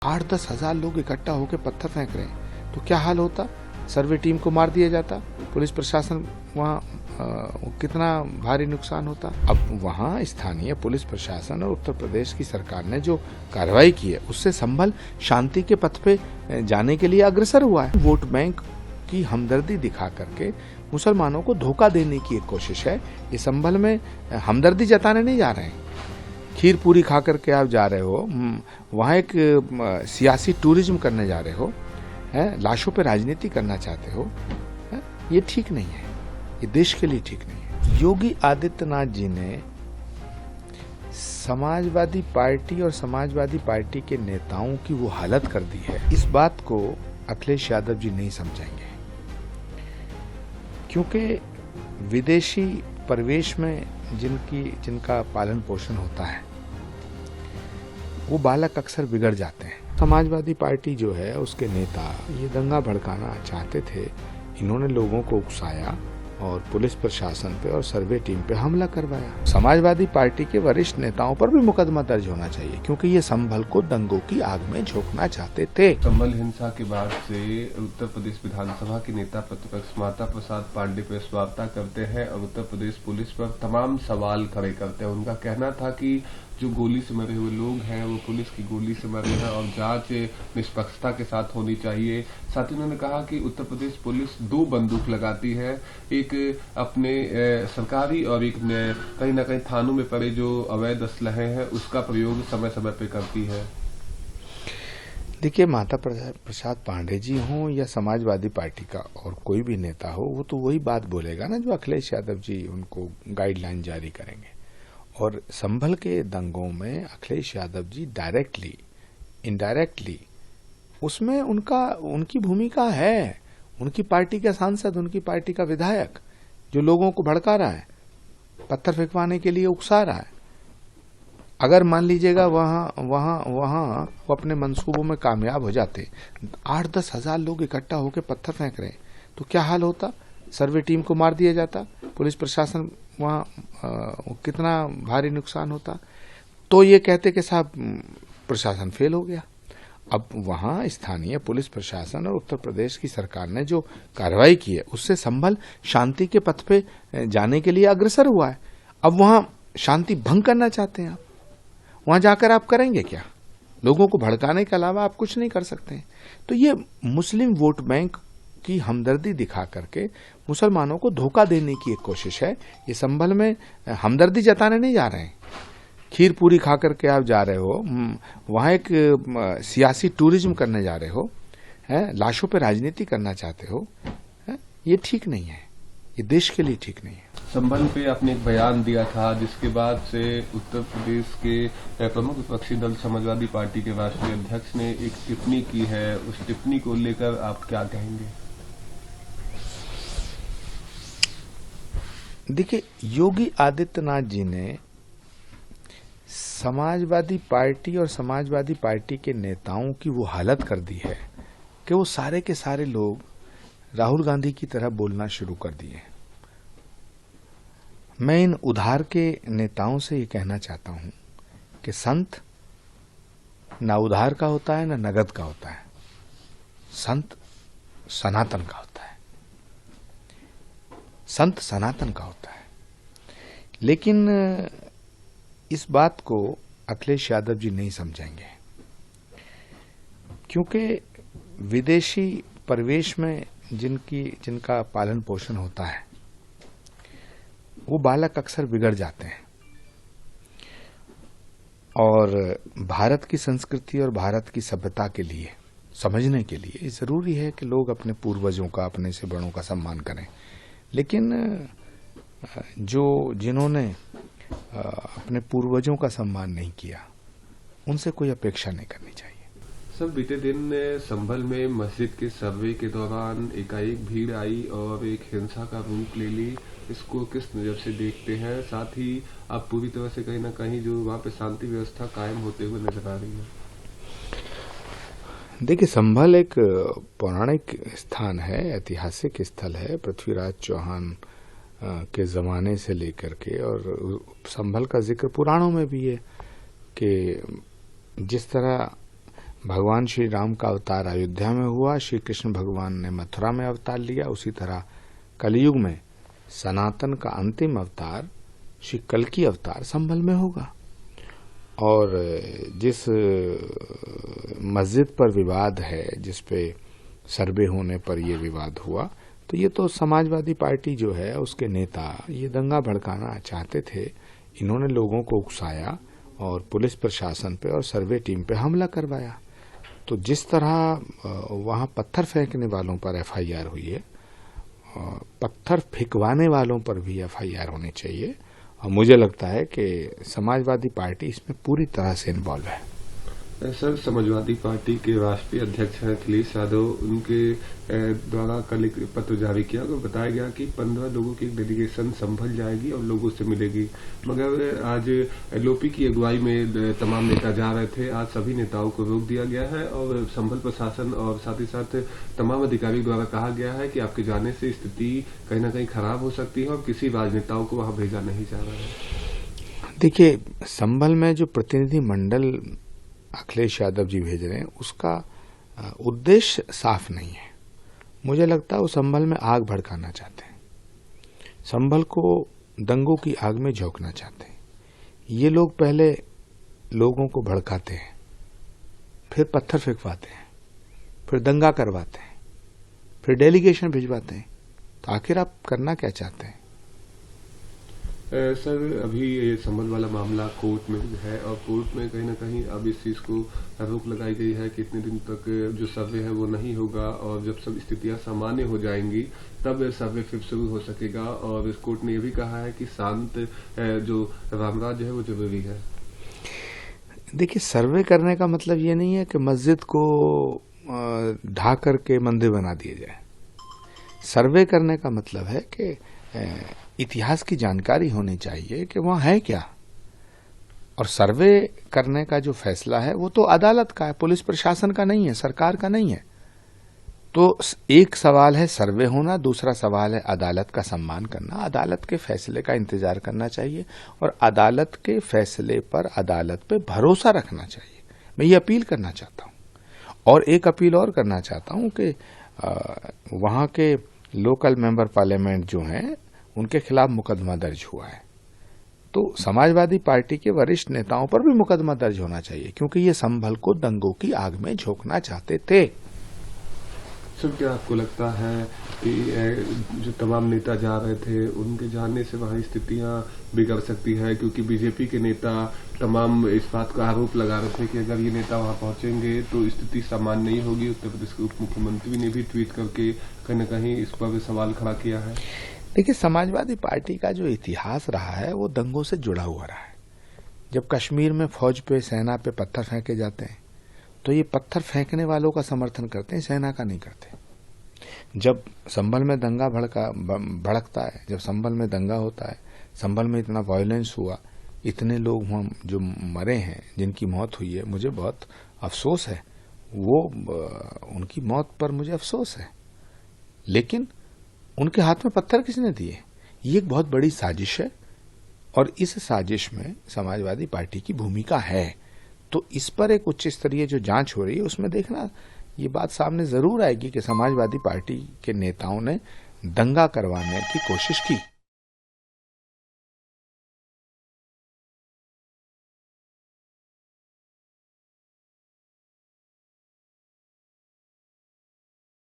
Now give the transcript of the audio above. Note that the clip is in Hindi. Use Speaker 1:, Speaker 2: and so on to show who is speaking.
Speaker 1: 8-10 हजार लोग इकट्ठा होकर पत्थर फेंक रहे हैं तो क्या हाल होता। सर्वे टीम को मार दिया जाता, पुलिस प्रशासन वहाँ कितना भारी नुकसान होता। अब वहाँ स्थानीय पुलिस प्रशासन और उत्तर प्रदेश की सरकार ने जो कार्रवाई की है उससे संभल शांति के पथ पे जाने के लिए अग्रसर हुआ है। वोट बैंक की हमदर्दी दिखा करके मुसलमानों को धोखा देने की एक कोशिश है। ये संभल में हमदर्दी जताने नहीं जा रहे हैं, खीर पूरी खा करके आप जा रहे हो, वहाँ एक सियासी टूरिज्म करने जा रहे हो, लाशों पे राजनीति करना चाहते हो। ये ठीक नहीं है, ये देश के लिए ठीक नहीं है। योगी आदित्यनाथ जी ने समाजवादी पार्टी और समाजवादी पार्टी के नेताओं की वो हालत कर दी है, इस बात को अखिलेश यादव जी नहीं समझेंगे, क्योंकि विदेशी परिवेश में जिनका पालन पोषण होता है वो बालक अक्सर बिगड़ जाते हैं। समाजवादी पार्टी जो है उसके नेता ये दंगा भड़काना चाहते थे, इन्होंने लोगों को उकसाया और पुलिस प्रशासन पे और सर्वे टीम पे हमला करवाया। समाजवादी पार्टी के वरिष्ठ नेताओं पर भी मुकदमा दर्ज होना चाहिए, क्योंकि ये संभल को दंगों की आग में झोंकना चाहते थे।
Speaker 2: संभल हिंसा के बाद से उत्तर प्रदेश विधानसभा के नेता प्रतिपक्ष माता प्रसाद पांडे प्रेस वार्ता करते हैं और उत्तर प्रदेश पुलिस पर तमाम सवाल खड़े करते हैं। उनका कहना था कि जो गोली से मरे हुए लोग हैं वो पुलिस की गोली से मरे हैं और जांच निष्पक्षता के साथ होनी चाहिए। साथ ही उन्होंने कहा कि उत्तर प्रदेश पुलिस 2 बंदूक लगाती है, एक अपने सरकारी और एक कहीं न कहीं थानों में पड़े जो अवैध असलहे हैं उसका प्रयोग समय समय पे करती है।
Speaker 1: देखिए, माता प्रसाद पांडे जी हों या समाजवादी पार्टी का और कोई भी नेता हो, वो तो वही बात बोलेगा ना जो अखिलेश यादव जी उनको गाइडलाइन जारी करेंगे। और संभल के दंगों में अखिलेश यादव जी डायरेक्टली इनडायरेक्टली उसमें उनकी भूमिका है। उनकी पार्टी का सांसद, उनकी पार्टी का विधायक जो लोगों को भड़का रहा है, पत्थर फेंकवाने के लिए उकसा रहा है। अगर मान लीजिएगा वहां वो अपने मंसूबों में कामयाब हो जाते, 8-10 हजार लोग इकट्ठा होकर पत्थर फेंक रहे हैं तो क्या हाल होता। सर्वे टीम को मार दिया जाता, पुलिस प्रशासन वहाँ कितना भारी नुकसान होता। तो ये कहते कि साहब प्रशासन फेल हो गया। अब वहाँ स्थानीय पुलिस प्रशासन और उत्तर प्रदेश की सरकार ने जो कार्रवाई की है उससे संभल शांति के पथ पे जाने के लिए अग्रसर हुआ है। अब वहाँ शांति भंग करना चाहते हैं आप, वहाँ जाकर आप करेंगे क्या? लोगों को भड़काने के अलावा आप कुछ नहीं कर सकते हैं। तो ये मुस्लिम वोट बैंक की हमदर्दी दिखा करके मुसलमानों को धोखा देने की एक कोशिश है। ये संभल में हमदर्दी जताने नहीं जा रहे हैं, खीर पूरी खा करके आप जा रहे हो, वहाँ एक सियासी टूरिज्म करने जा रहे हो, लाशों पे राजनीति करना चाहते हो। ये ठीक नहीं है, ये देश के लिए ठीक नहीं है।
Speaker 2: संभल पे आपने एक बयान दिया था जिसके बाद से उत्तर प्रदेश के प्रमुख विपक्षी दल समाजवादी पार्टी के राष्ट्रीय अध्यक्ष ने एक टिप्पणी की है, उस टिप्पणी को लेकर आप क्या कहेंगे?
Speaker 1: देखिए, योगी आदित्यनाथ जी ने समाजवादी पार्टी और समाजवादी पार्टी के नेताओं की वो हालत कर दी है कि वो सारे के सारे लोग राहुल गांधी की तरह बोलना शुरू कर दिए। मैं इन उधार के नेताओं से ये कहना चाहता हूं कि संत ना उधार का होता है ना नगद का होता है, संत सनातन का होता है, संत सनातन का होता है। लेकिन इस बात को अखिलेश यादव जी नहीं समझेंगे, क्योंकि विदेशी परिवेश में जिनका पालन पोषण होता है वो बालक अक्सर बिगड़ जाते हैं। और भारत की संस्कृति और भारत की सभ्यता के लिए समझने के लिए जरूरी है कि लोग अपने पूर्वजों का, अपने से बड़ों का सम्मान करें। लेकिन जिन्होंने अपने पूर्वजों का सम्मान नहीं किया उनसे कोई अपेक्षा नहीं करनी चाहिए।
Speaker 2: सर, बीते दिन संभल में मस्जिद के सर्वे के दौरान एकाएक भीड़ आई और एक हिंसा का रूप ले ली। इसको किस नजर से देखते हैं? साथ ही आप पूरी तरह से कहीं ना कहीं जो वहाँ पे शांति व्यवस्था कायम होते हुए नजर आ रही है।
Speaker 1: देखिए, संभल एक पौराणिक स्थान है, ऐतिहासिक स्थल है, पृथ्वीराज चौहान के जमाने से लेकर के, और संभल का जिक्र पुराणों में भी है कि जिस तरह भगवान श्री राम का अवतार अयोध्या में हुआ, श्री कृष्ण भगवान ने मथुरा में अवतार लिया, उसी तरह कलयुग में सनातन का अंतिम अवतार श्री कल्कि अवतार संभल में होगा। और जिस मस्जिद पर विवाद है, जिस पे सर्वे होने पर यह विवाद हुआ, तो ये तो समाजवादी पार्टी जो है उसके नेता ये दंगा भड़काना चाहते थे। इन्होंने लोगों को उकसाया और पुलिस प्रशासन पे और सर्वे टीम पे हमला करवाया। तो जिस तरह वहां पत्थर फेंकने वालों पर एफआईआर हुई है, पत्थर फेंकवाने वालों पर भी एफआईआर होनी चाहिए। और मुझे लगता है कि समाजवादी पार्टी इसमें पूरी तरह से इन्वॉल्व है।
Speaker 2: सर, समाजवादी पार्टी के राष्ट्रीय अध्यक्ष हैं अखिलेश यादव, उनके द्वारा कल एक पत्र जारी किया और बताया गया कि 15 लोगों की एक डेलीगेशन संभल जाएगी और लोगों से मिलेगी। मगर आज एलओपी की अगुवाई में तमाम नेता जा रहे थे। आज सभी नेताओं को रोक दिया गया है और संभल प्रशासन और साथ ही साथ तमाम अधिकारियों द्वारा कहा गया है कि आपके जाने से स्थिति कहीं न कहीं खराब हो सकती है और किसी राजनेताओं को वहां भेजा नहीं जा रहा है।
Speaker 1: देखिए, संभल में जो प्रतिनिधि मंडल अखिलेश यादव जी भेज रहे हैं उसका उद्देश्य साफ नहीं है। मुझे लगता है वो संभल में आग भड़काना चाहते हैं, संभल को दंगों की आग में झोंकना चाहते हैं। ये लोग पहले लोगों को भड़काते हैं, फिर पत्थर फेंकवाते हैं, फिर दंगा करवाते हैं, फिर डेलीगेशन भिजवाते हैं। तो आखिर आप करना क्या चाहते हैं?
Speaker 2: सर, अभी ये संभल वाला मामला कोर्ट में है और कोर्ट में कहीं ना कहीं अब इस चीज को रोक लगाई गई है कि इतने दिन तक जो सर्वे है वो नहीं होगा और जब सब स्थितियां सामान्य हो जाएंगी तब सर्वे फिर शुरू हो सकेगा। और इस कोर्ट ने ये भी कहा है कि शांत जो रामराज्य है वो जरूरी है।
Speaker 1: देखिए, सर्वे करने का मतलब ये नहीं है कि मस्जिद को ढा करके मंदिर बना दिया जाए। सर्वे करने का मतलब है कि इतिहास की जानकारी होनी चाहिए कि वहां है क्या। और सर्वे करने का जो फैसला है वो तो अदालत का है, पुलिस प्रशासन का नहीं है, सरकार का नहीं है। तो एक सवाल है सर्वे होना, दूसरा सवाल है अदालत का सम्मान करना। अदालत के फैसले का इंतजार करना चाहिए और अदालत के फैसले पर अदालत पे भरोसा रखना चाहिए। मैं ये अपील करना चाहता हूं। और एक अपील और करना चाहता हूं कि वहां के लोकल मेंबर पार्लियामेंट जो हैं उनके खिलाफ मुकदमा दर्ज हुआ है, तो समाजवादी पार्टी के वरिष्ठ नेताओं पर भी मुकदमा दर्ज होना चाहिए, क्योंकि ये संभल को दंगों की आग में झोंकना चाहते थे।
Speaker 2: सर, क्या आपको लगता है कि जो तमाम नेता जा रहे थे उनके जाने से वहां स्थितियां बिगड़ सकती है? क्योंकि बीजेपी के नेता तमाम इस बात का आरोप लगा रहे थे कि अगर ये नेता वहां पहुंचेंगे तो स्थिति सामान्य नहीं होगी। उत्तर प्रदेश के उप मुख्यमंत्री ने भी ट्वीट करके कहीं न कहीं इस पर सवाल खड़ा किया है।
Speaker 1: देखिए, समाजवादी पार्टी का जो इतिहास रहा है वो दंगों से जुड़ा हुआ रहा है। जब कश्मीर में फौज पे, सेना पे पत्थर फेंके जाते हैं तो ये पत्थर फेंकने वालों का समर्थन करते हैं, सेना का नहीं करते। जब संभल में दंगा भड़कता है, जब संभल में दंगा होता है, संभल में इतना वायलेंस हुआ, इतने लोग वहां जो मरे हैं, जिनकी मौत हुई है, मुझे बहुत अफसोस है। वो उनकी मौत पर मुझे अफसोस है, लेकिन उनके हाथ में पत्थर किसने दिए? ये एक बहुत बड़ी साजिश है और इस साजिश में समाजवादी पार्टी की भूमिका है। तो इस पर एक उच्च स्तरीय जो जांच हो रही है उसमें देखना ये बात सामने जरूर आएगी कि समाजवादी पार्टी के नेताओं ने दंगा करवाने की कोशिश की।